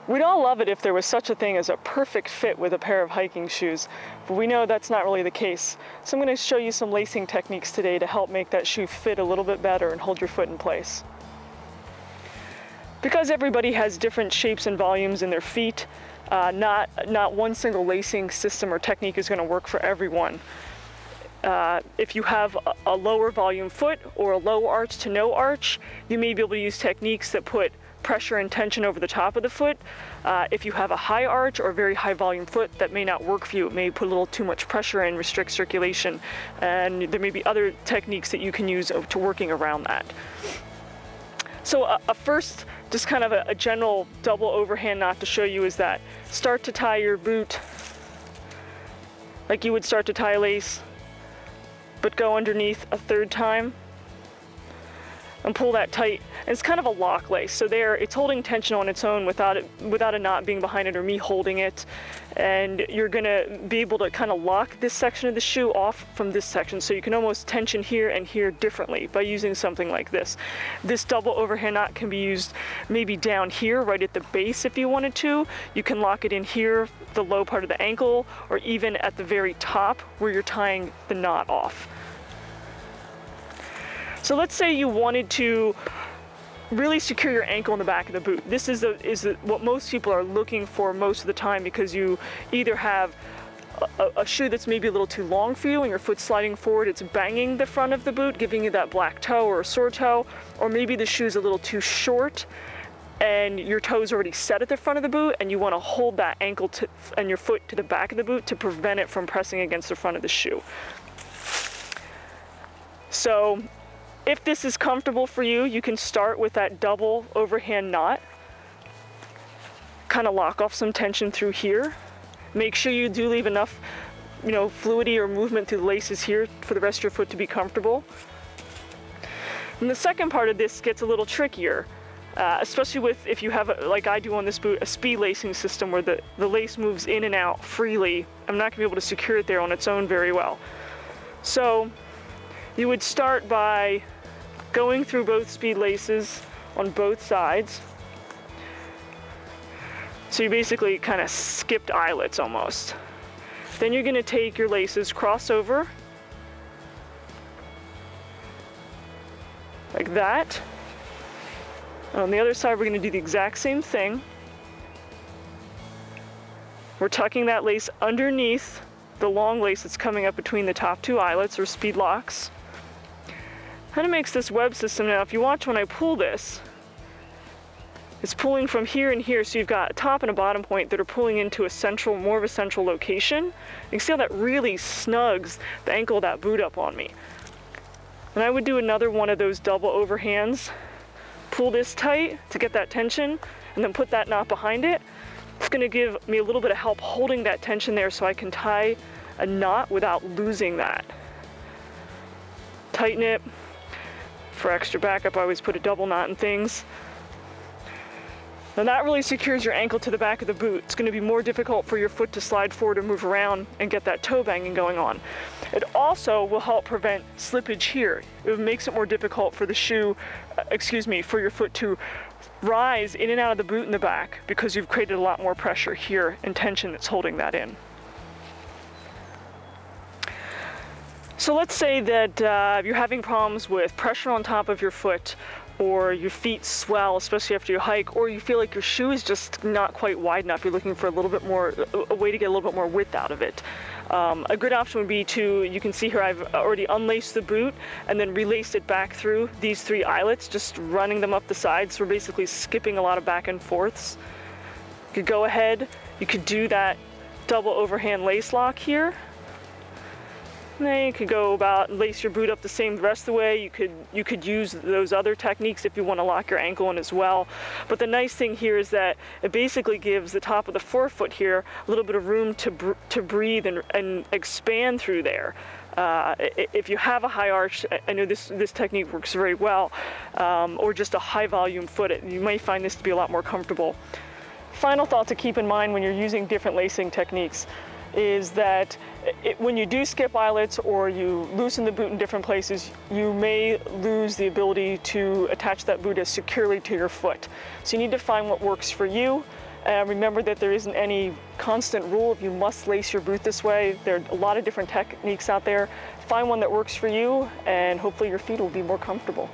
We'd all love it if there was such a thing as a perfect fit with a pair of hiking shoes, but we know that's not really the case. So I'm going to show you some lacing techniques today to help make that shoe fit a little bit better and hold your foot in place. Because everybody has different shapes and volumes in their feet, not one single lacing system or technique is going to work for everyone. If you have a lower volume foot or a low arch to no arch, you may be able to use techniques that put pressure and tension over the top of the foot. If you have a high arch or very high volume foot, that may not work for you. It may put a little too much pressure and restrict circulation. And there may be other techniques that you can use to working around that. So first, just kind of a general double overhand knot to show you is that start to tie your boot like you would start to tie a lace, but go underneath a third time and pull that tight. And it's kind of a lock lace. So there, it's holding tension on its own without a knot being behind it or me holding it. And you're gonna be able to kind of lock this section of the shoe off from this section. So you can almost tension here and here differently by using something like this. This double overhand knot can be used maybe down here, right at the base if you wanted to. You can lock it in here, the low part of the ankle, or even at the very top where you're tying the knot off. So let's say you wanted to really secure your ankle in the back of the boot. This is what most people are looking for most of the time, because you either have a shoe that's maybe a little too long for you and your foot's sliding forward, it's banging the front of the boot, giving you that black toe or a sore toe, or maybe the shoe's a little too short and your toe's already set at the front of the boot and you want to hold that ankle and your foot to the back of the boot to prevent it from pressing against the front of the shoe. So if this is comfortable for you, you can start with that double overhand knot. Kind of lock off some tension through here. Make sure you do leave enough, fluidity or movement through the laces here for the rest of your foot to be comfortable. And the second part of this gets a little trickier, especially if you have, like I do on this boot, a speed lacing system where the lace moves in and out freely. I'm not gonna be able to secure it there on its own very well. So you would start by going through both speed laces on both sides. So you basically kind of skipped eyelets almost. Then you're gonna take your laces, cross over, like that. And on the other side, we're gonna do the exact same thing. We're tucking that lace underneath the long lace that's coming up between the top two eyelets or speed locks. Kind of makes this web system now. If you watch when I pull this, it's pulling from here and here, so you've got a top and a bottom point that are pulling into more of a central location. You can see how that really snugs the ankle of that boot up on me. And I would do another one of those double overhands. Pull this tight to get that tension, and then put that knot behind it. It's gonna give me a little bit of help holding that tension there so I can tie a knot without losing that. Tighten it. For extra backup, I always put a double knot in things. And that really secures your ankle to the back of the boot. It's going to be more difficult for your foot to slide forward or move around and get that toe banging going on. It also will help prevent slippage here. It makes it more difficult for the for your foot to rise in and out of the boot in the back, because you've created a lot more pressure here and tension that's holding that in. So let's say that you're having problems with pressure on top of your foot, or your feet swell, especially after you hike, or you feel like your shoe is just not quite wide enough. You're looking for a little bit more, a way to get a little bit more width out of it. A good option would be you can see here I've already unlaced the boot and then relaced it back through these three eyelets, just running them up the sides. So we're basically skipping a lot of back and forths. You could go ahead, you could do that double overhand lace lock here. And then you could go about lace your boot up the rest of the way. You could use those other techniques if you want to lock your ankle in as well. But the nice thing here is that it basically gives the top of the forefoot here a little bit of room to breathe and expand through there. If you have a high arch, I know this technique works very well, or just a high volume foot, you might find this to be a lot more comfortable. Final thought to keep in mind when you're using different lacing techniques is that when you do skip eyelets or you loosen the boot in different places, you may lose the ability to attach that boot as securely to your foot. So you need to find what works for you Remember that there isn't any constant rule if you must lace your boot this way. There are a lot of different techniques out there. Find one that works for you, and hopefully your feet will be more comfortable.